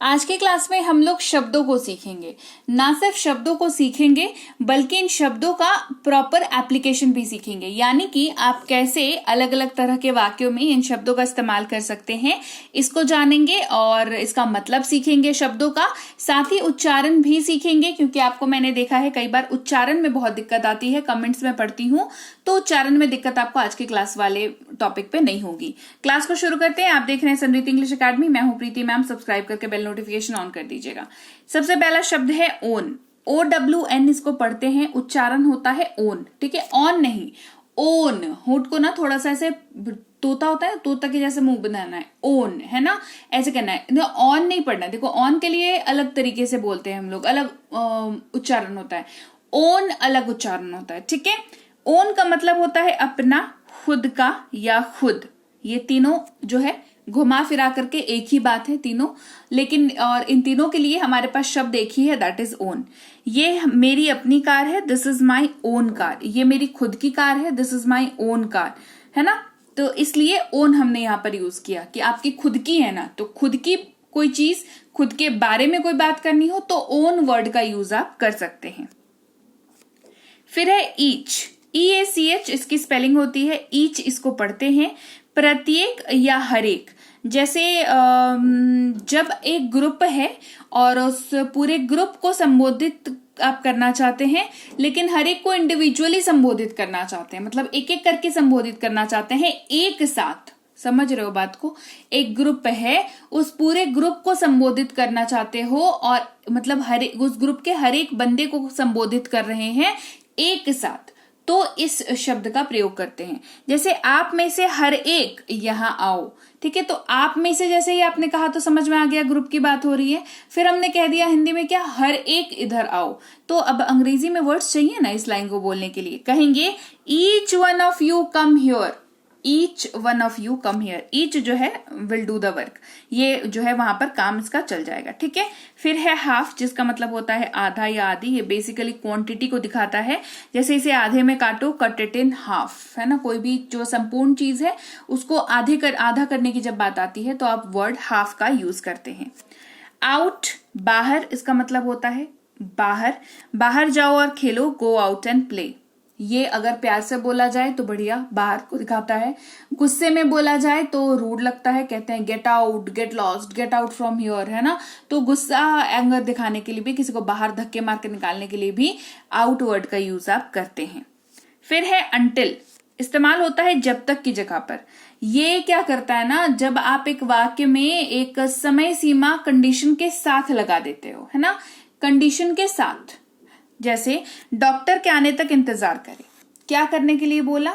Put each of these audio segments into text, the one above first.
आज के क्लास में हम लोग शब्दों को सीखेंगे। ना सिर्फ शब्दों को सीखेंगे बल्कि इन शब्दों का प्रॉपर एप्लीकेशन भी सीखेंगे, यानी कि आप कैसे अलग अलग तरह के वाक्यों में इन शब्दों का इस्तेमाल कर सकते हैं, इसको जानेंगे और इसका मतलब सीखेंगे शब्दों का। साथ ही उच्चारण भी सीखेंगे, क्योंकि आपको मैंने देखा है कई बार उच्चारण में बहुत दिक्कत आती है, कमेंट्स में पढ़ती हूँ, तो उच्चारण में दिक्कत आपको आज के क्लास वाले टॉपिक पे नहीं होगी। क्लास को शुरू करते हैं। आप देख रहे हैं समृद्धि इंग्लिश अकेडमी, मैं हूं प्रीति मैम। सब्सक्राइब करके बेल नोटिफिकेशन ऑन कर दीजिएगा। सबसे पहला शब्द है ओन। OWN इसको पढ़ते हैं, उच्चारण होता है ओन, ठीक है, ऑन नहीं, ओन। होठ को ना थोड़ा सा ऐसे तोता होता है, तोता के जैसे मुंह बनाना है, ओन, है ना, ऐसे करना है, ऑन नहीं पढ़ना है। देखो ऑन के लिए अलग तरीके से बोलते हैं हम लोग, अलग उच्चारण होता है, ओन अलग उच्चारण होता है, ठीक है। ओन का मतलब होता है अपना, खुद का या खुद। ये तीनों जो है घुमा फिरा करके एक ही बात है तीनों, लेकिन और इन तीनों के लिए हमारे पास शब्द एक ही है, दैट इज ओन। ये मेरी अपनी कार है, this is my own car. ये मेरी खुद की कार है, this is my own car, है ना। तो इसलिए ओन हमने यहां पर यूज किया कि आपकी खुद की है ना, तो खुद की कोई चीज, खुद के बारे में कोई बात करनी हो तो ओन वर्ड का यूज आप कर सकते हैं। फिर है ईच, EACH इसकी स्पेलिंग होती है। ईच इसको पढ़ते हैं प्रत्येक या हरेक। जैसे जब एक ग्रुप है और उस पूरे ग्रुप को संबोधित आप करना चाहते हैं, लेकिन हर एक को इंडिविजुअली संबोधित करना चाहते हैं, मतलब एक एक करके संबोधित करना चाहते हैं एक साथ। समझ रहे हो बात को? एक ग्रुप है, उस पूरे ग्रुप को संबोधित करना चाहते हो और मतलब उस ग्रुप के हर एक बंदे को संबोधित कर रहे हैं एक साथ, तो इस शब्द का प्रयोग करते हैं। जैसे आप में से हर एक यहां आओ, ठीक है, तो आप में से जैसे ही आपने कहा तो समझ में आ गया ग्रुप की बात हो रही है। फिर हमने कह दिया हिंदी में क्या, हर एक इधर आओ। तो अब अंग्रेजी में वर्ड्स चाहिए ना इस लाइन को बोलने के लिए, कहेंगे each one of you come here. Each one of you come here. Each जो है विल डू द वर्क, ये जो है वहां पर काम इसका चल जाएगा, ठीक है। फिर है हाफ, जिसका मतलब होता है आधा या आधी। ये बेसिकली क्वांटिटी को दिखाता है, जैसे इसे आधे में काटो, कट इट इन हाफ, है ना। कोई भी जो संपूर्ण चीज है उसको आधा करने की जब बात आती है तो आप वर्ड हाफ का यूज करते हैं। आउट, बाहर, इसका मतलब होता है बाहर। बाहर जाओ और खेलो, गो आउट एंड प्ले। ये अगर प्यार से बोला जाए तो बढ़िया, बाहर को दिखाता है। गुस्से में बोला जाए तो रूड लगता है, कहते हैं get out, get lost, get out from here, है ना। तो गुस्सा, एंगर दिखाने के लिए भी, किसी को बाहर धक्के मार के निकालने के लिए भी आउट वर्ड का यूज आप करते हैं। फिर है अंटिल, इस्तेमाल होता है जब तक की जगह पर। ये क्या करता है ना, जब आप एक वाक्य में एक समय सीमा कंडीशन के साथ लगा देते हो, है ना, कंडीशन के साथ। जैसे डॉक्टर के आने तक इंतजार करें, क्या करने के लिए बोला,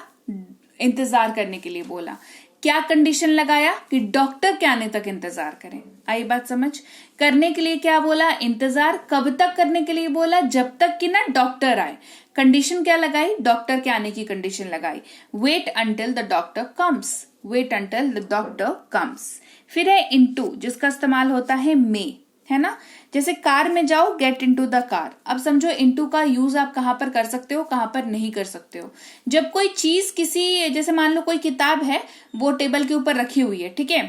इंतजार करने के लिए बोला। क्या कंडीशन लगाया कि डॉक्टर के आने तक इंतजार करें। आई बात समझ? करने के लिए क्या बोला, इंतजार। कब तक करने के लिए बोला, जब तक कि ना डॉक्टर आए। कंडीशन क्या लगाई, डॉक्टर के आने की कंडीशन लगाई। Wait until the doctor comes, wait until the doctor comes. फिर है इनटू, जिसका इस्तेमाल होता है में, है ना। जैसे कार में जाओ, गेट इनटू द कार। अब समझो इनटू का यूज आप कहां पर कर सकते हो, कहां पर नहीं कर सकते हो। जब कोई चीज किसी, जैसे मान लो कोई किताब है वो टेबल के ऊपर रखी हुई है, ठीक है,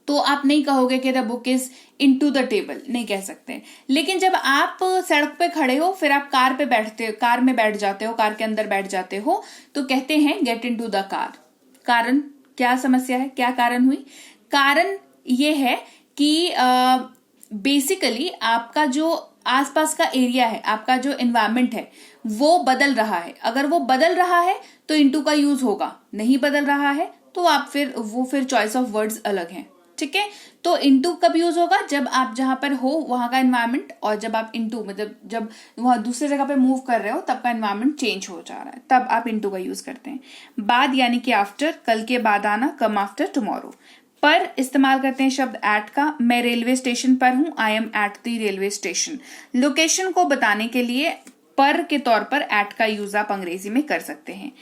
तो आप नहीं कहोगे कि the book is into the table, नहीं कह सकते। लेकिन जब आप सड़क पे खड़े हो, फिर आप कार में बैठ जाते हो, कार के अंदर बैठ जाते हो, तो कहते हैं गेट इनटू द कार। कारण, क्या समस्या है, क्या कारण हुई? कारण ये है कि बेसिकली आपका जो आसपास का एरिया है, आपका जो एनवायरमेंट है वो बदल रहा है। अगर वो बदल रहा है तो इनटू का यूज होगा, नहीं बदल रहा है तो आप फिर चॉइस ऑफ वर्ड्स अलग हैं, ठीक है। तो इनटू कब यूज होगा, जब आप जहां पर हो वहां का एनवायरमेंट, और जब आप इनटू मतलब जब वहां दूसरे जगह पे मूव कर रहे हो तब का एनवायरमेंट चेंज हो जा रहा है, तब आप इनटू का यूज करते हैं। बाद यानी कि आफ्टर, कल के बाद आना, कम आफ्टर टुमारो। पर इस्तेमाल करते हैं शब्द एट का। मैं रेलवे स्टेशन पर हूं, I am at the railway station. Location को बताने के लिए पर के तौर पर एट का यूज आप अंग्रेजी में कर सकते हैं।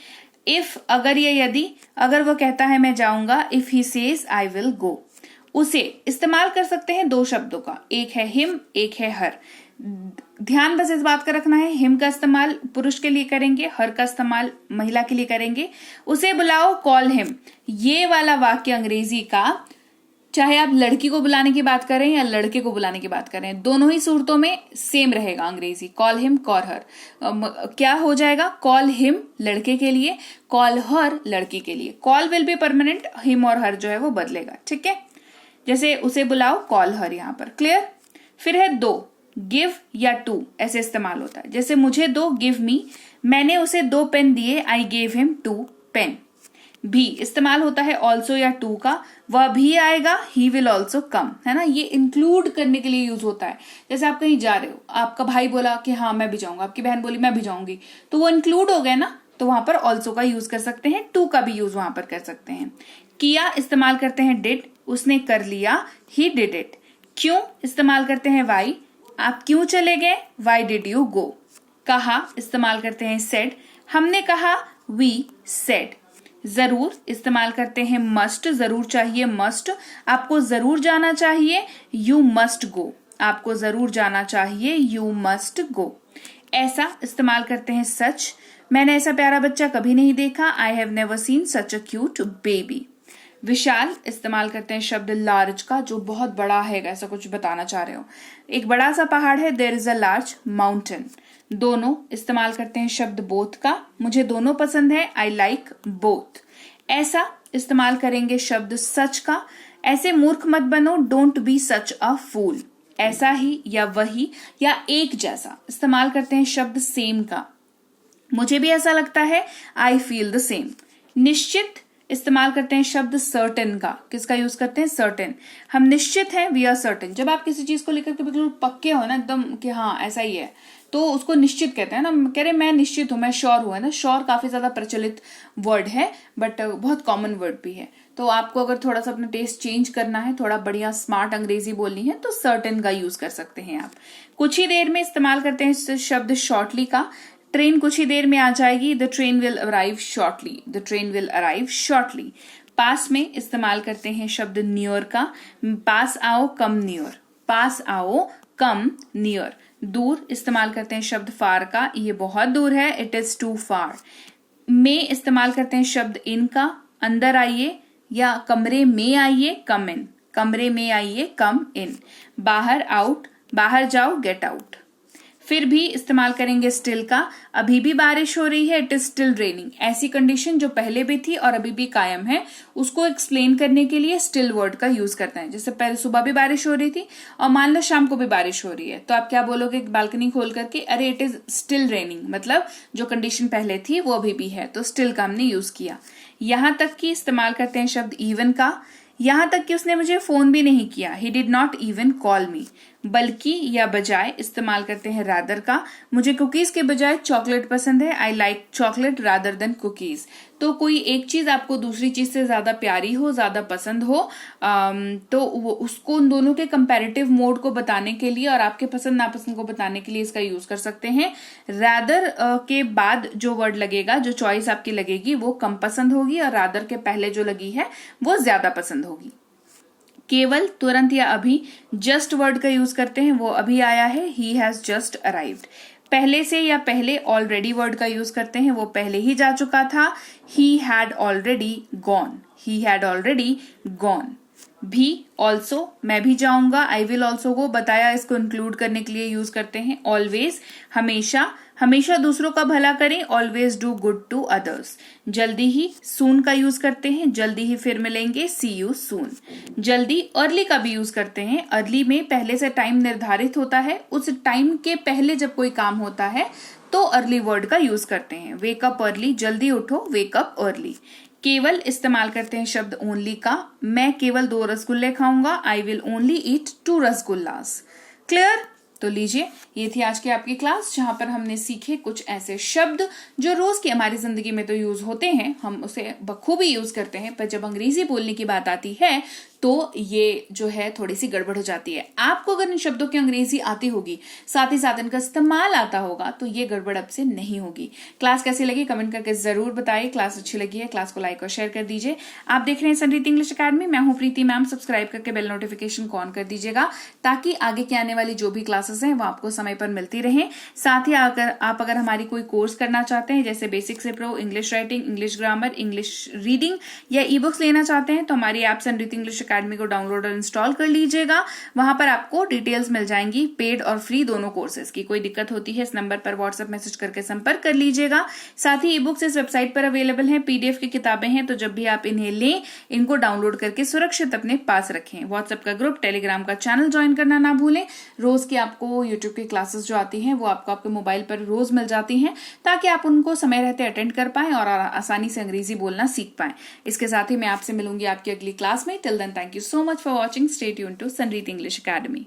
इफ, अगर या यदि, अगर वो कहता है मैं जाऊंगा, if he says I will go. उसे इस्तेमाल कर सकते हैं दो शब्दों का, एक है हिम, एक है हर। ध्यान बस इस बात का रखना है, हिम का इस्तेमाल पुरुष के लिए करेंगे, हर का इस्तेमाल महिला के लिए करेंगे। उसे बुलाओ, कॉल हिम। ये वाला वाक्य अंग्रेजी का चाहे आप लड़की को बुलाने की बात करें या लड़के को बुलाने की बात करें, दोनों ही सूरतों में सेम रहेगा अंग्रेजी। कॉल हिम, कॉल हर, क्या हो जाएगा? कॉल हिम लड़के के लिए, कॉल हर लड़की के लिए। Call will be permanent, him और हर जो है वो बदलेगा, ठीक है। जैसे उसे बुलाओ, कॉल हर, यहां पर क्लियर। फिर है दो, गिव या टू, ऐसे इस्तेमाल होता है। जैसे मुझे दो, गिव मी, मैंने उसे 2 पेन दिए, आई गेव हिम 2 पेन। भी इस्तेमाल होता है ऑल्सो या टू का, वह भी आएगा, ही विल ऑल्सो कम, है ना। ये इंक्लूड करने के लिए यूज होता है। जैसे आप कहीं जा रहे हो, आपका भाई बोला कि हाँ मैं भी जाऊंगा, आपकी बहन बोली मैं भी जाऊंगी, तो वो इंक्लूड हो गए ना, तो वहां पर ऑल्सो का यूज कर सकते हैं, टू का भी यूज वहां पर कर सकते हैं। किया इस्तेमाल करते हैं डिड, उसने कर लिया, ही डिड इट। क्यों इस्तेमाल करते हैं वाई, आप क्यों चले गए, वाई डिड यू गो। कहा इस्तेमाल करते हैं सेड, हमने कहा, वी सेड। जरूर इस्तेमाल करते हैं मस्ट, जरूर चाहिए, मस्ट, आपको जरूर जाना चाहिए, यू मस्ट गो, आपको जरूर जाना चाहिए, यू मस्ट गो। ऐसा इस्तेमाल करते हैं सच, मैंने ऐसा प्यारा बच्चा कभी नहीं देखा, I have never seen such a cute baby. विशाल इस्तेमाल करते हैं शब्द लार्ज का, जो बहुत बड़ा है, ऐसा कुछ बताना चाह रहे हो, एक बड़ा सा पहाड़ है, there is a large mountain. दोनों इस्तेमाल करते हैं शब्द बोथ का, मुझे दोनों पसंद है, आई लाइक बोथ। ऐसा इस्तेमाल करेंगे शब्द सच का, ऐसे मूर्ख मत बनो, डोंट बी सच अ फूल। ऐसा ही या वही या एक जैसा इस्तेमाल करते हैं शब्द सेम का, मुझे भी ऐसा लगता है, आई फील द सेम। निश्चित इस्तेमाल करते हैं शब्द सर्टेन का, किसका यूज करते हैं, सर्टेन, हम निश्चित हैं, वी आर सर्टेन। जब आप किसी चीज को लेकर के बिल्कुल पक्के हो ना एकदम कि हाँ ऐसा ही है, तो उसको निश्चित कहते हैं ना। कह रहे मैं निश्चित हूं, मैं श्योर हूं, है ना। श्योर काफी ज्यादा प्रचलित वर्ड है, बट बहुत कॉमन वर्ड भी है। तो आपको अगर थोड़ा सा अपना टेस्ट चेंज करना है, थोड़ा बढ़िया स्मार्ट अंग्रेजी बोलनी है, तो सर्टेन का यूज कर सकते हैं आप। कुछ ही देर में इस्तेमाल करते हैं शब्द शॉर्टली का, ट्रेन कुछ ही देर में आ जाएगी, the train will arrive shortly, the train will arrive shortly. पास में इस्तेमाल करते हैं शब्द नियर का, पास आओ, कम नियर, पास आओ, कम नियर। दूर इस्तेमाल करते हैं शब्द फार का, ये बहुत दूर है, इट इज टू फार। में इस्तेमाल करते हैं शब्द इन का, अंदर आइए या कमरे में आइए, कम इन, कमरे में आइए, कम इन। बाहर आउट, बाहर जाओ, गेट आउट। फिर भी इस्तेमाल करेंगे स्टिल का, अभी भी बारिश हो रही है, इट इज स्टिल रेनिंग। ऐसी कंडीशन जो पहले भी थी और अभी भी कायम है, उसको एक्सप्लेन करने के लिए स्टिल वर्ड का यूज करते हैं। जैसे पहले सुबह भी बारिश हो रही थी और मान लो शाम को भी बारिश हो रही है, तो आप क्या बोलोगे बालकनी खोल करके, अरे इट इज स्टिल रेनिंग, मतलब जो कंडीशन पहले थी वो अभी भी है, तो स्टिल का हमने यूज किया। यहां तक कि इस्तेमाल करते हैं शब्द इवन का, यहां तक कि उसने मुझे फोन भी नहीं किया, he did not even call मी। बल्कि या बजाय इस्तेमाल करते हैं रादर का, मुझे कुकीज के बजाय चॉकलेट पसंद है, I like chocolate rather than cookies. तो कोई एक चीज आपको दूसरी चीज से ज्यादा प्यारी हो, ज्यादा पसंद हो, तो उसको उन दोनों के कंपैरेटिव मोड को बताने के लिए और आपके पसंद नापसंद को बताने के लिए इसका यूज कर सकते हैं। रादर के बाद जो वर्ड लगेगा, जो चॉइस आपकी लगेगी, वो कम पसंद होगी और रादर के पहले जो लगी है वो ज्यादा पसंद होगी। केवल, तुरंत या अभी, जस्ट वर्ड का यूज करते हैं, वो अभी आया है, ही हैज जस्ट अराइव्ड। पहले से या पहले ऑलरेडी वर्ड का यूज करते हैं, वो पहले ही जा चुका था, he had already gone, he had already gone. भी, ऑल्सो, मैं भी जाऊंगा, आई विल ऑल्सो गो, बताया इसको इंक्लूड करने के लिए यूज करते हैं। ऑलवेज, हमेशा, हमेशा दूसरों का भला करें, always do good to others. जल्दी ही, सून का यूज करते हैं, जल्दी ही फिर मिलेंगे, सी यू सून। जल्दी, अर्ली का भी यूज करते हैं, अर्ली में पहले से टाइम निर्धारित होता है, उस टाइम के पहले जब कोई काम होता है तो अर्ली वर्ड का यूज करते हैं। वेक अप अर्ली, जल्दी उठो, वेक अप अर्ली। केवल इस्तेमाल करते हैं शब्द ओनली का, मैं केवल 2 रसगुल्ले खाऊंगा, I will only eat 2 rasgullas. Clear? तो लीजिए, ये थी आज की आपकी क्लास, जहां पर हमने सीखे कुछ ऐसे शब्द जो रोज की हमारी जिंदगी में तो यूज होते हैं, हम उसे बखूबी यूज करते हैं, पर जब अंग्रेजी बोलने की बात आती है तो ये जो है थोड़ी सी गड़बड़ हो जाती है। आपको अगर इन शब्दों की अंग्रेजी आती होगी, साथ ही साथ इनका इस्तेमाल आता होगा, तो ये गड़बड़ अब से नहीं होगी। क्लास कैसी लगी कमेंट करके जरूर बताइए। क्लास अच्छी लगी है, क्लास को लाइक और शेयर कर दीजिए। आप देख रहे हैं संरीति इंग्लिश अकेडमी, मैं हूं प्रीति मैम। सब्सक्राइब करके बेल नोटिफिकेशन को ऑन कर दीजिएगा, ताकि आगे की आने वाली जो भी क्लासेस हैं वो आपको समय पर मिलती रहे। साथ ही आप अगर हमारी कोई कोर्स करना चाहते हैं, जैसे बेसिक से pro, English writing, English grammar, English reading या ई बुक्स लेना चाहते हैं, तो हमारी ऐप संरीति इंग्लिश अकेडमी को डाउनलोड और इंस्टॉल कर लीजिएगा। वहां पर आपको डिटेल्स मिल जाएंगी, पेड और फ्री दोनों कोर्सेज की। कोई दिक्कत होती है इस नंबर पर व्हाट्सएप मैसेज करके संपर्क कर लीजिएगा। साथ ही ई बुक्स इस वेबसाइट पर अवेलेबल हैं, पीडीएफ की किताबें हैं, तो जब भी आप इन्हें लें इनको डाउनलोड करके सुरक्षित अपने पास रखें। व्हाट्सएप का ग्रुप, टेलीग्राम का चैनल ज्वाइन करना ना भूलें। रोज की आपको यूट्यूब की क्लासेस जो आती हैं वो आपको आपके मोबाइल पर रोज मिल जाती हैं, ताकि आप उनको समय रहते अटेंड कर पाएं और आसानी से अंग्रेजी बोलना सीख पाएं। इसके साथ ही मैं आपसे मिलूंगी आपकी अगली क्लास में। Till then, thank you so much for watching. Stay tuned to Sunreet English academy.